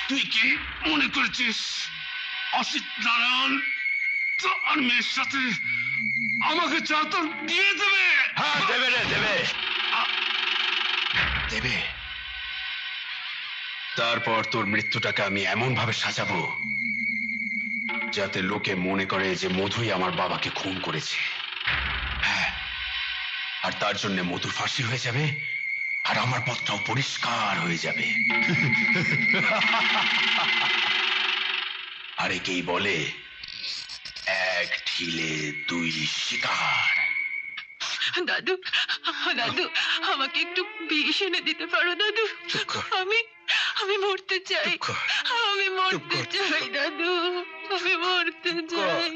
তুই কি মনে করছিস অসিত নারায়ণ আর মেয়ের সাথে আমাকে চা তোর দিয়ে দেবে? হ্যাঁ দেবে রে, দেবে দেবে। তারপর তোর মৃত্যুটাকে আমি এমন ভাবে সাজাবো যাতে লোকে মনে করে যে মধুই আমার বাবাকে খুন করেছে। হ্যাঁ, আর তার জন্য মধুর ফাঁসি হয়ে যাবে আর আমার পথটাও পরিষ্কার হয়ে যাবে। আর একেই বলে এক ঢিলে দুই শিকার। দাদু, দাদু আমাকে একটু বিষ এনে দিতে পারো দাদু? আমি মরতে চাই, আমি মরতে চাই দাদু, আমি মরতে চাই।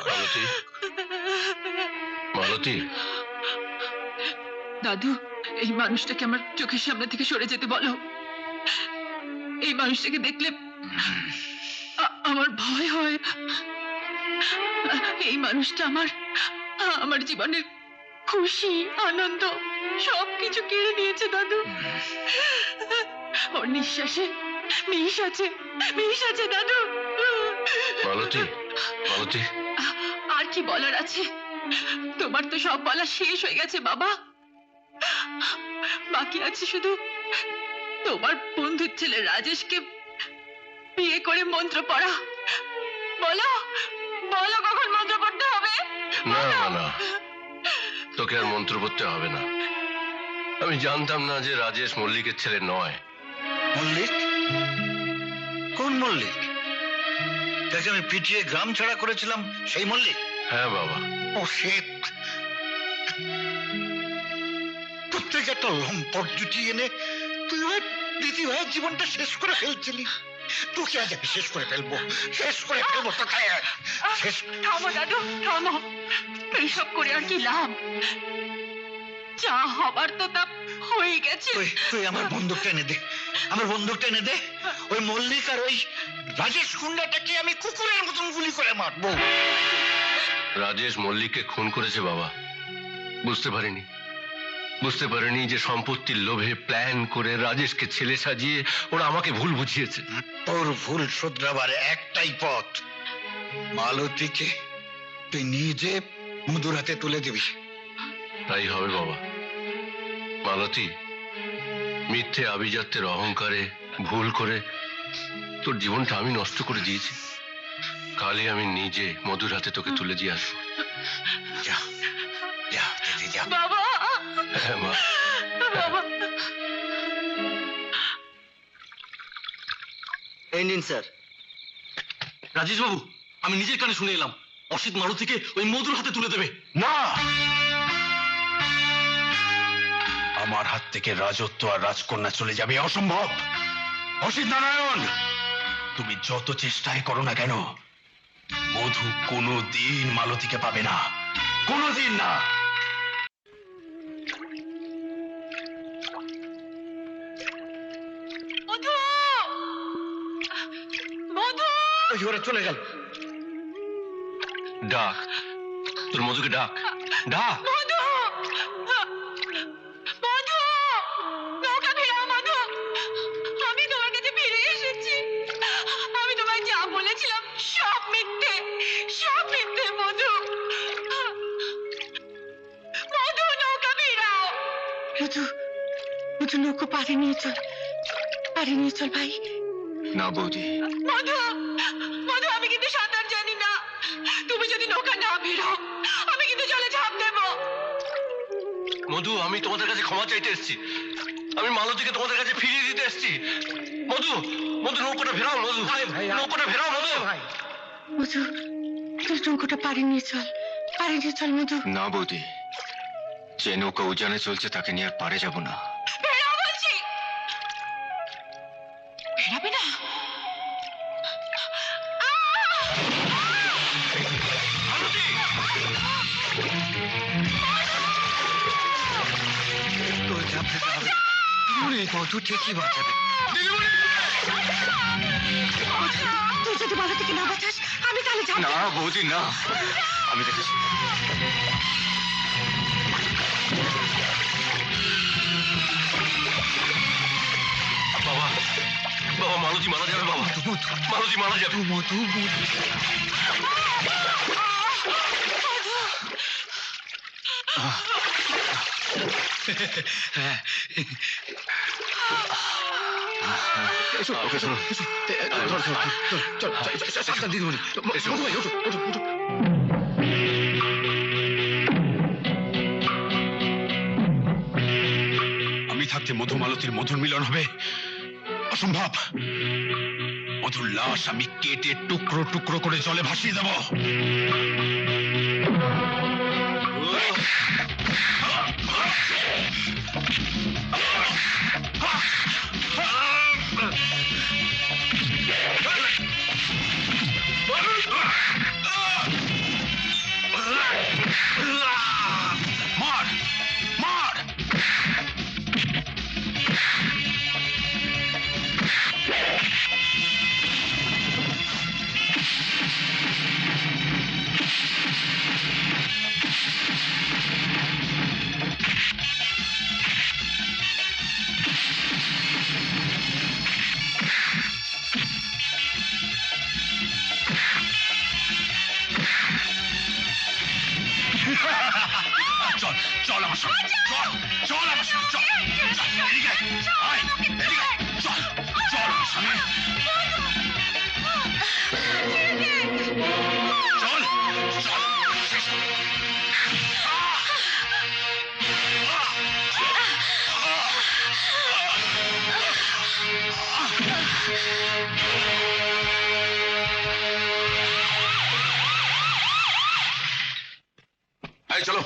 মালতী, মালতী। দাদু, এই মানুষটাকে আমার চোখের সামনে থেকে সরে যেতে বলো। এই মানুষটাকে দেখলে আমার ভয় হয়। এই মানুষটা আমার জীবনের খুশি, আনন্দ সবকিছু কেড়ে নিয়েছে দাদু। ওর নিঃশ্বাসে বিষ আছে, বিষ আছে দাদু। মালতী, মালতী। আর কি বলার আছে? তোমার তো সব বলা শেষ হয়ে গেছে বাবা। বাকি আছে শুধু তোমার বন্ধুর ছেলে রাজেশকে বিয়ে করে মন্ত্র পড়া। বলো, বলো কখন মন্ত্র পড়তে হবে? না না না, তোকে আর মন্ত্র পড়তে হবে না। আমি জানতাম না যে রাজেশ মল্লিকের ছেলে নয়। মল্লিক? কোন মল্লিক? যাকে আমি পিটিয়ে গ্রাম ছাড়া করেছিলাম সেই মল্লিক? হ্যাঁ বাবা। ও সে প্রত্যেক একটা লম্পট জুটি এনে তুই দিদি ভাইয়ের জীবনটা শেষ করে ফেলছিলি। তোকে আজ আমি শেষ করে ফেলবো, শেষ করে ফেলবো। কোথায় শেষ? থামো দাদু, থামো। এইসব করে আর কি লাভ? যা হবার তো তা হয়ে গেছে। তুই আমার বন্দুকটা এনে দে, আমার বন্দুকটা এনে দে। ওই মল্লিক আর ওই রাজেশ গুন্ডাটাকে আমি কুকুরের মতন গুলি করে মারবো। রাজেশ মল্লিককে খুন করেছে বাবা। বুঝতে পারিনি, বুঝতে পারিনি যে সম্পত্তির লোভে প্ল্যান করে রাজেশকে ছেলে সাজিয়ে ওরা আমাকে ভুল বুঝিয়েছে। তোর ভুল শুধরাবার একটাই পথ, মালতীকে তুই নিজে মধুর হাতে তুলে দিবি। তাই হবে বাবা। মালতী, মিথ্যে আভিজাত্যের অহংকারে ভুল করে তোর জীবনটা আমি নষ্ট করে দিয়েছি। কালই আমি নিজে মধুর হাতে তোকে তুলে দিয়ে আসবো। যা যা দিদি যা। বাবা, হ্যাঁ মা। বাবা। এই নিন স্যার। রাজেশ বাবু, আমি নিজের কানে শুনে এলাম অসিত মারুতিকে ওই মধুর হাতে তুলে দেবে। না, আমার হাত থেকে রাজত্ব আর রাজকন্যা চলে যাবে অসম্ভব। অসিত নারায়ণ, তুমি যত চেষ্টাই করো না কেন, মধু কোনোদিন মালতীকে পাবে না, কোনোদিন না। মধু, মধু। ওরে চলে গেল। ডাক, তোর মধুকে ডাক, ডাক। মধু, মধু, নৌকা ফেরাও মধু। আমি তোমার কাছে ফিরে এসেছি। আমি তোমায় যা বলেছিলাম সব মিথ্যে, সব মিথ্যে মধু। মধু, নৌকা ফেরাও। মধু, মধু নৌকা পাড়ে নিয়ে চল, পাড়ে নিয়ে চল ভাই। না বৌদি। মধু, মধু আমি কিন্তু সাঁতার জানি না। তুমি যদি নৌকা না ফেরাও আমি কিন্তু জলে ঝাঁপ দেবো। মধু, আমি তোমাদের কাছে ক্ষমা চাইতে এসেছি। আমি মালতীকে তোমাদের কাছে ফিরিয়ে দিতে এসেছি। মধু, মধু নৌকাটা ফেরাও। মধু, নৌকাটা ফেরাও। মধু ভাই, মধু তুই নৌকাটা পাড়ে নিয়ে চল, পাড়ে নিয়ে চল মধু। না বৌদি, যে নৌকা উজানে চলছে তাকে নিয়ে আর পারে যাব না। ফেরাও বলছি। ফেরাবে না? তোর ঝাঁপতে হবে। মধু ঠিকই বাঁচাবে। তুই যদি মালা থেকে না বাঁচাস আমি তাহলে ঝাঁপ না বৌদি, না, আমি দেখেছি। বাবা, বাবা, মালতী মারা যাবে বাবা, মালতী মারা যাবে। মধু এসো এসো এসো চল দিদিমণি মধু ভাই ওঠো ওঠো ওঠো। আমি থাকতে মধু মালতীর মধুর মিলন হবে অসম্ভব। মধুর লাশ আমি কেটে টুকরো টুকরো করে জলে ভাসিয়ে দেব। মার মার। চল চল আমার সঙ্গে, চল চল আমার সঙ্গে, চল এদিকে আয়, এদিকে চল চল আমার সঙ্গে, চল চল। এই চলো,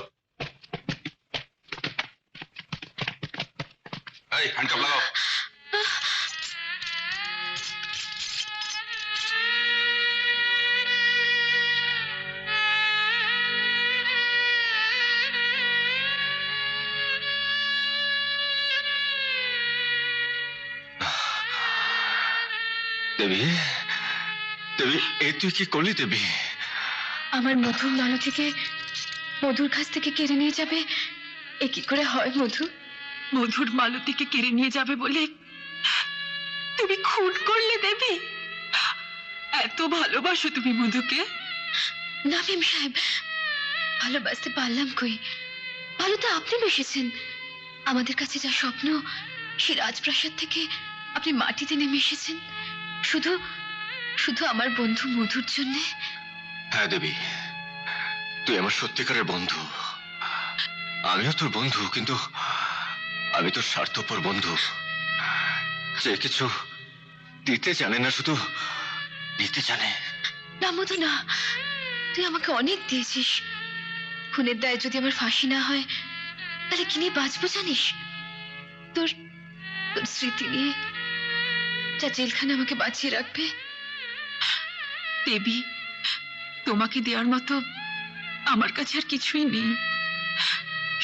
এই হ্যান্ডকাপ লাগাও। দেবী, দেবী, এই তুই কি করলি দেবী? আমার মধুর মালতীকে মধুর কাছ থেকে কেড়ে নিয়ে যাবে, এ কি করে হয় মধু? মধুর মালতীকে কেড়ে নিয়ে যাবে বলে তুমি খুন করলে দেবী? এত ভালোবাসো তুমি মধুকে? না মেম সাহেব, ভালোবাসতে পারলাম কই? ভালো তো আপনি বেসেছেন। আমাদের কাছে যা স্বপ্ন, সে রাজপ্রাসাদ থেকে আপনি মাটিতে নেমে এসেছেন শুধু শুধু আমার বন্ধু মধুর জন্যে। হ্যাঁ দেবী, তুই আমার সত্যিকারের বন্ধু। আমিও তোর বন্ধু, কিন্তু আমি তোর স্বার্থপর বন্ধু, যে কিছু দিতে জানে না, শুধু নিতে জানে। না মধু না, তুই আমাকে অনেক দিয়েছিস। খুনের দায়ে যদি আমার ফাঁসি না হয়, তাহলে কি নিয়ে বাঁচবো জানিস? তোর তোর স্মৃতি নিয়ে, যা জেলখানে আমাকে বাঁচিয়ে রাখবে। দেবী, তোমাকে দেওয়ার মতো আমার কাছে আর কিছুই নেই,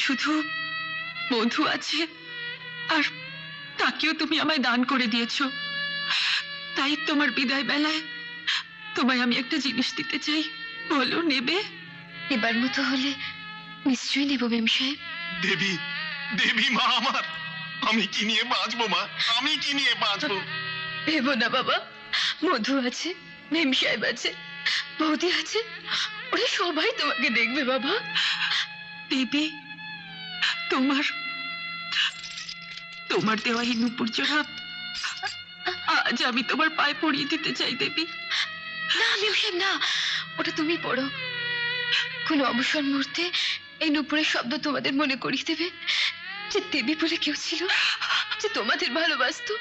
শুধু মধু আছে, আর তাকেও তুমি আমায় দান করে দিয়েছো। তাই তোমার বিদায় বেলায় তোমায় আমি একটা জিনিস দিতে চাই, বলো নেবে? এবার মতো হলে নিশ্চয়ই নেব মেম সাহেব। দেবী, দেবী মা আমার, আমি কি নিয়ে বাঁচবো মা, আমি কি নিয়ে বাঁচবো? ভেবো না বাবা, মধু আছে, মেম সাহেব আছে, বৌদি আছে, ওরা সবাই তোমাকে দেখবে বাবা। দেবী, তোমার তোমার দেওয়া এই নুপুর জোড়া আজ আমি তোমার পায়ে পরিয়ে দিতে চাই দেবী। না মেম সাহেব না, ওটা তুমি পড়ো। কোন অবসর মুহূর্তে এই নুপুরের শব্দ তোমাদের মনে করিয়ে দেবে যে দেবী বলে কেউ ছিল, যে তোমাদের ভালোবাসতো।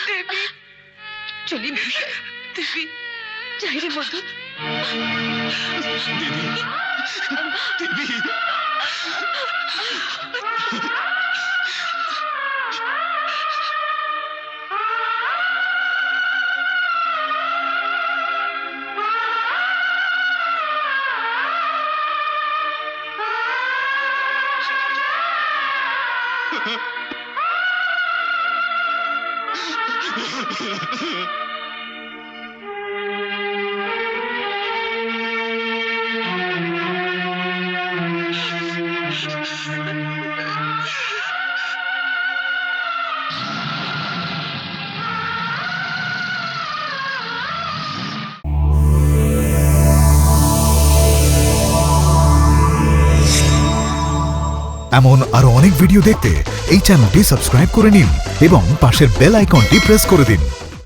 দেবী, চলি মেম সাহেব। দেবী, যাই রে মধু। দেবী, এমন আরো অনেক ভিডিও দেখতে এই চ্যানেলটি সাবস্ক্রাইব করে নিন এবং পাশের বেল আইকনটি প্রেস করে দিন।